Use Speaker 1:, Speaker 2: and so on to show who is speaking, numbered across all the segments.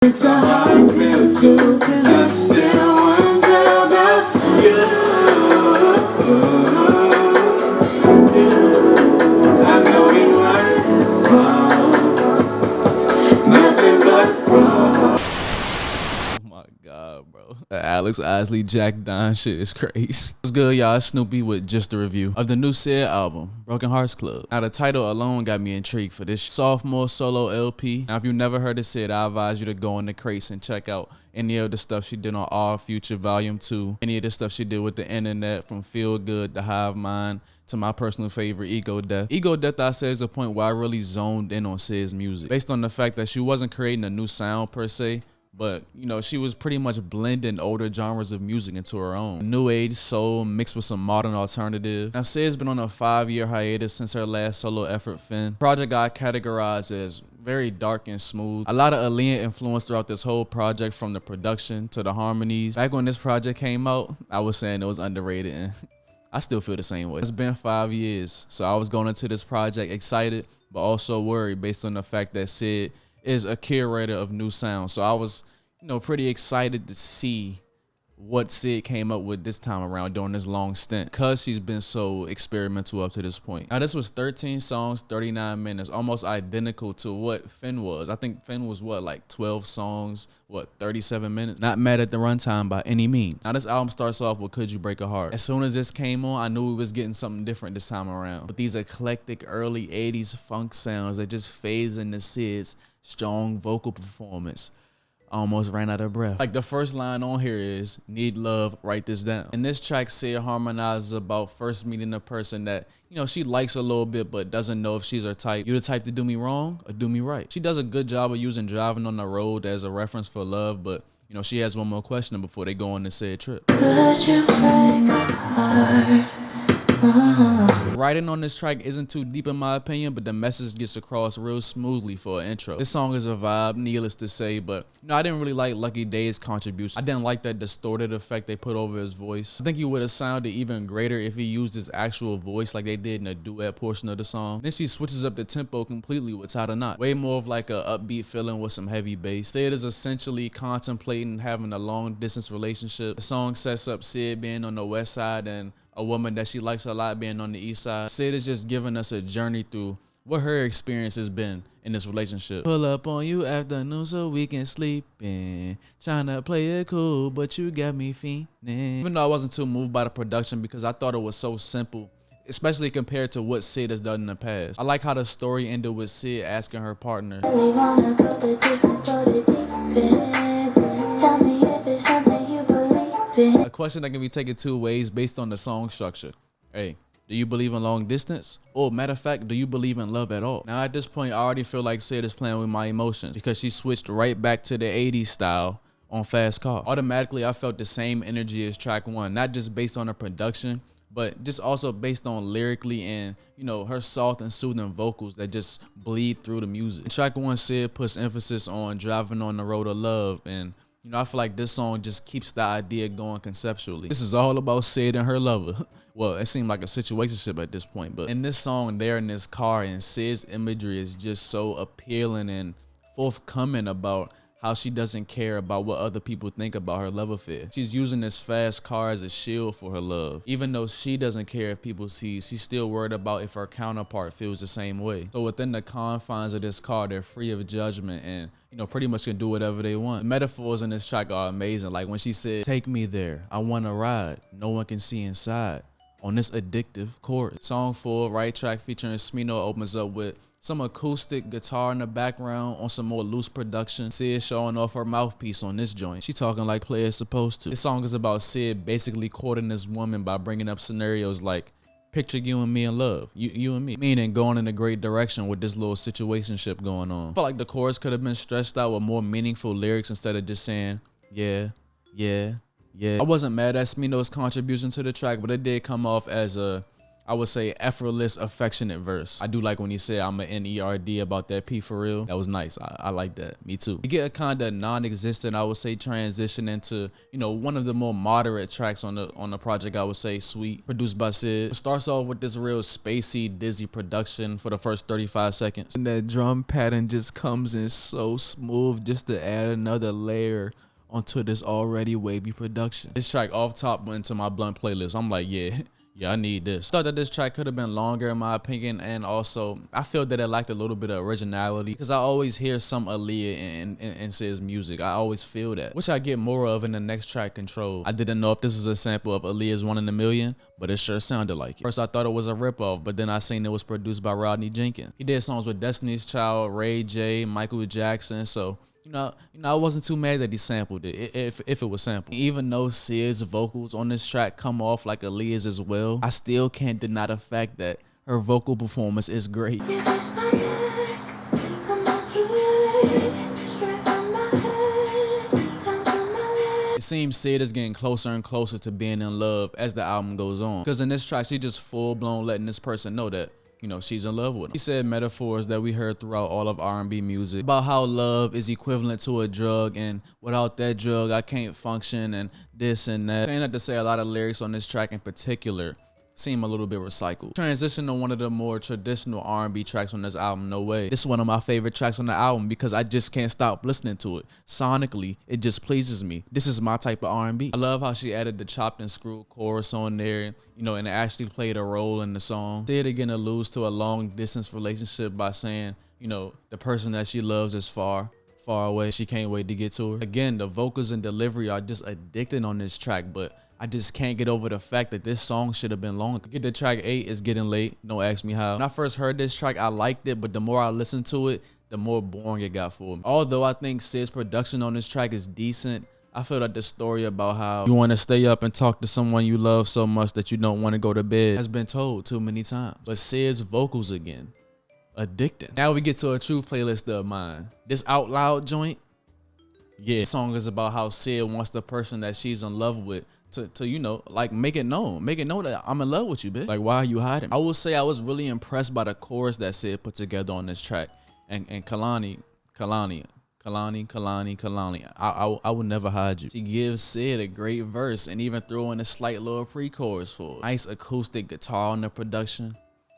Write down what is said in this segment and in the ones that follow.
Speaker 1: It's a hard pill too, 'cause I still wonder about you. I know you weren't wrong, nothing but wrong.
Speaker 2: Oh my god, bro. The Alex Isley, Jack Don shit is crazy. What's good, y'all? It's Snoopy with just a review of the new CYBAH album, Broken Hearts Club. Now, the title alone got me intrigued for this sophomore solo LP. Now, if you've never heard of CYBAH, I advise you to go in the crates and check out any of the stuff she did on All Future Volume 2, any of the stuff she did with the internet, from Feel Good to Hive Mind to my personal favorite, Ego Death. Ego Death, I say, is a point where I really zoned in on CYBAH's music, based on the fact that she wasn't creating a new sound per se, but, you know, she was pretty much blending older genres of music into her own. New age soul mixed with some modern alternative. Now, CYBAH's been on a 5-year hiatus since her last solo effort, Finn. Project got categorized as very dark and smooth. A lot of Aaliyah influence throughout this whole project, from the production to the harmonies. Back when this project came out, I was saying it was underrated, and I still feel the same way. It's been 5 years, so I was going into this project excited, but also worried based on the fact that CYBAH is a curator of new sound. So I was, you know, pretty excited to see what CYBAH came up with this time around during this long stint, because she's been so experimental up to this point. Now, this was 13 songs, 39 minutes, almost identical to what Finn was. I think Finn was what, like 12 songs, what, 37 minutes? Not mad at the runtime by any means. Now, this album starts off with Could You Break a Heart. As soon as this came on, I knew we was getting something different this time around, with these eclectic early 80s funk sounds that just phase into CYBAH's strong vocal performance. I almost ran out of breath. Like, the first line on here is, "Need love, write this down." In this track, CYBAH harmonizes about first meeting a person that, you know, she likes a little bit but doesn't know if she's her type. You the type to do me wrong or do me right? She does a good job of using Driving on the Road as a reference for love, but, you know, she has one more question before they go on the said trip.
Speaker 1: Could you break a heart?
Speaker 2: Writing on this track isn't too deep in my opinion, but the message gets across real smoothly for an intro. This song is a vibe, needless to say, but, you know, I didn't really like Lucky Daye's contribution. I didn't like that distorted effect they put over his voice. I think he would have sounded even greater if he used his actual voice like they did in the duet portion of the song. Then she switches up the tempo completely with Tie the Knot. Way more of like a upbeat feeling with some heavy bass. CYBAH is essentially contemplating having a long distance relationship. The song sets up CYBAH being on the west side and a woman that she likes a lot being on the east side. CYBAH is just giving us a journey through what her experience has been in this relationship. Pull up on you afternoon so we can sleep in. Tryna play it cool, but you got me fiending. Even though I wasn't too moved by the production because I thought it was so simple, especially compared to what CYBAH has done in the past. I like how the story ended with CYBAH asking her partner, a question that can be taken two ways based on the song structure. Hey, do you believe in long distance? Or, matter of fact, do you believe in love at all? Now, at this point, I already feel like CYBAH is playing with my emotions because she switched right back to the 80s style on Fast Car. Automatically, I felt the same energy as track one, not just based on the production, but just also based on lyrically and, you know, her soft and soothing vocals that just bleed through the music. In track one, CYBAH puts emphasis on driving on the road of love, and, you know, I feel like this song just keeps the idea going conceptually. This is all about CYBAH and her lover. Well, it seemed like a situationship at this point, but in this song, they're in this car, and CYBAH's imagery is just so appealing and forthcoming about how she doesn't care about what other people think about her love affair. She's using this fast car as a shield for her love. Even though she doesn't care if people see, she's still worried about if her counterpart feels the same way. So within the confines of this car, they're free of judgment and, you know, pretty much can do whatever they want. The metaphors in this track are amazing. Like when she said, "Take me there, I wanna ride, no one can see inside," on this addictive chorus. Song 4, Right Track, featuring Smino, opens up with some acoustic guitar in the background on some more loose production. CYBAH showing off her mouthpiece on this joint. She talking like players supposed to. This song is about CYBAH basically courting this woman by bringing up scenarios like, picture you and me in love, you and me, meaning going in a great direction with this little situationship going on. I feel like the chorus could have been stretched out with more meaningful lyrics instead of just saying, yeah, yeah, yeah. I wasn't mad at Smino's contribution to the track, but it did come off as a, I would say effortless, affectionate verse. I do like when he said I'm an NERD about that P for real. That was nice. I like that. Me too. You get a kind of non-existent, I would say, transition into, you know, one of the more moderate tracks on the project. I would say Sweet, produced by Sid. It starts off with this real spacey, dizzy production for the first 35 seconds. And that drum pattern just comes in so smooth just to add another layer onto this already wavy production. This track off top went into my blunt playlist. I'm like, yeah, I need this. Thought that this track could have been longer in my opinion, and also I feel that it lacked a little bit of originality because I always hear some Aaliyah in Sid's music. I always feel that, which I get more of in the next track, Control. I didn't know if this was a sample of Aaliyah's One in a Million, but it sure sounded like it. First I thought it was a ripoff, but then I seen it was produced by Rodney Jenkins. He did songs with Destiny's Child, Ray J, Michael Jackson, so you know, I wasn't too mad that he sampled it, if it was sampled. Even though Sid's vocals on this track come off like Aaliyah's as well, I still can't deny the fact that her vocal performance is great. It seems Sid is getting closer and closer to being in love as the album goes on. Because in this track, she just full-blown letting this person know that, you know, she's in love with him. He said metaphors that we heard throughout all of R&B music about how love is equivalent to a drug, and without that drug, I can't function, and this and that. Saying that to say a lot of lyrics on this track in particular seem a little bit recycled. Transition to one of the more traditional R&B tracks on this album, No Way. This is one of my favorite tracks on the album because I just can't stop listening to it. Sonically, it just pleases me. This is my type of R&B. I love how she added the chopped and screwed chorus on there, you know, and it actually played a role in the song. Sid again alludes to a long distance relationship by saying, you know, the person that she loves is far away. She can't wait to get to her. Again, the vocals and delivery are just addicting on this track, but I just can't get over the fact that this song should have been longer. Get to track 8, It's Getting Late. Don't ask me how. When I first heard this track, I liked it, but the more I listened to it, the more boring it got for me. Although I think Sid's production on this track is decent, I feel like the story about how you want to stay up and talk to someone you love so much that you don't want to go to bed has been told too many times. But Sid's vocals again, addicting. Now we get to a true playlist of mine. This Out Loud joint, yeah, this song is about how Sid wants the person that she's in love with to you know, like make it known that I'm in love with you, bitch. Like, why are you hiding? I will say I was really impressed by the chorus that Sid put together on this track, and Kehlani, I would never hide you. She gives Sid a great verse and even throw in a slight little pre-chorus for it. Nice acoustic guitar on the production.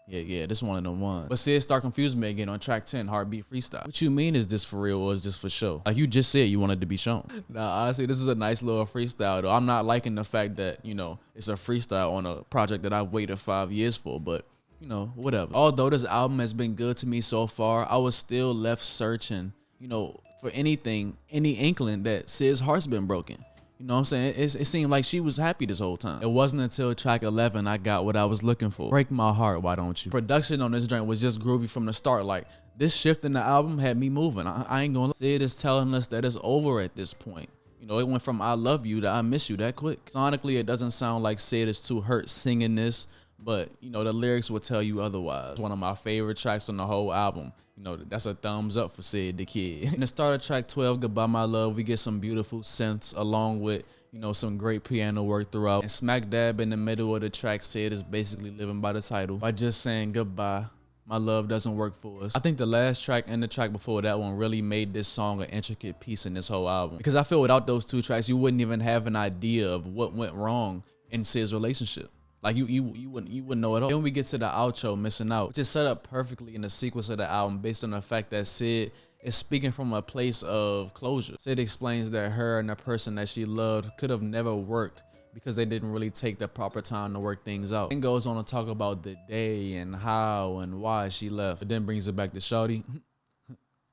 Speaker 2: Yeah, this one of the ones. But Sid start confusing me again on track 10, Heartbeat Freestyle. What you mean, is this for real or is this for show? Like you just said you wanted to be shown. Nah, honestly, this is a nice little freestyle though. I'm not liking the fact that, you know, it's a freestyle on a project that I've waited 5 years for, but you know, whatever. Although this album has been good to me so far, I was still left searching, you know, for anything, any inkling that Sid's heart's been broken. You know what I'm saying? It seemed like she was happy this whole time. It wasn't until track 11 I got what I was looking for. Break My Heart, Why Don't You? Production on this joint was just groovy from the start. Like, this shift in the album had me moving. I ain't gonna lie. Sid is telling us that it's over at this point. You know, it went from I love you to I miss you that quick. Sonically, it doesn't sound like Sid is too hurt singing this, but you know, the lyrics will tell you otherwise. It's one of my favorite tracks on the whole album. You know, that's a thumbs up for Sid the Kid. In the start of track 12, Goodbye My Love, we get some beautiful synths along with, you know, some great piano work throughout. And smack dab in the middle of the track, Sid is basically living by the title by just saying goodbye. My love doesn't work for us. I think the last track and the track before that one really made this song an intricate piece in this whole album. Because I feel without those two tracks, you wouldn't even have an idea of what went wrong in Sid's relationship. Like you wouldn't know at all. Then we get to the outro, Missing Out, which is set up perfectly in the sequence of the album based on the fact that Sid is speaking from a place of closure. Sid explains that her and the person that she loved could have never worked because they didn't really take the proper time to work things out. And goes on to talk about the day and how and why she left. But then brings it back to Shawty.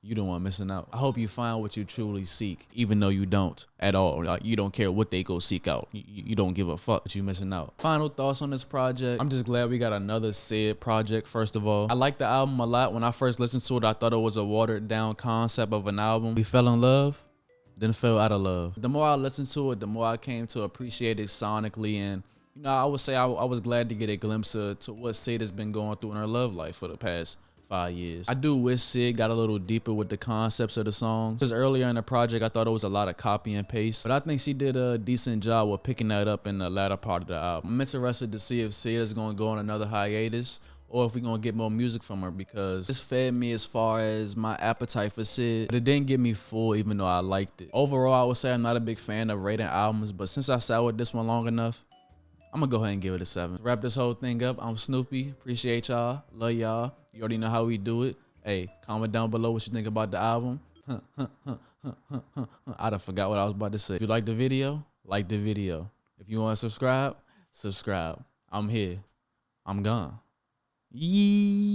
Speaker 2: You the one missing out. I hope you find what you truly seek, even though you don't at all. Like, you don't care what they go seek out. You don't give a fuck, but you missing out. Final thoughts on this project. I'm just glad we got another Sid project, first of all. I like the album a lot. When I first listened to it, I thought it was a watered down concept of an album. We fell in love, then fell out of love. The more I listened to it, the more I came to appreciate it sonically. And you know, I would say I was glad to get a glimpse of to what Sid has been going through in her love life for the past 5 years. I do wish Sid got a little deeper with the concepts of the songs, because earlier in the project I thought it was a lot of copy and paste, but I think she did a decent job with picking that up in the latter part of the album. I'm interested to see if Sid is going to go on another hiatus or if we're going to get more music from her, because this fed me as far as my appetite for Sid, but it didn't get me full even though I liked it. Overall, I would say I'm not a big fan of rating albums, but since I sat with this one long enough, I'm gonna go ahead and give it a 7. To wrap this whole thing up, I'm Snoopy. Appreciate y'all. Love y'all. You already know how we do it. Hey, comment down below what you think about the album. I done forgot what I was about to say. If you like the video, like the video. If you want to subscribe, subscribe. I'm here. I'm gone. Yee.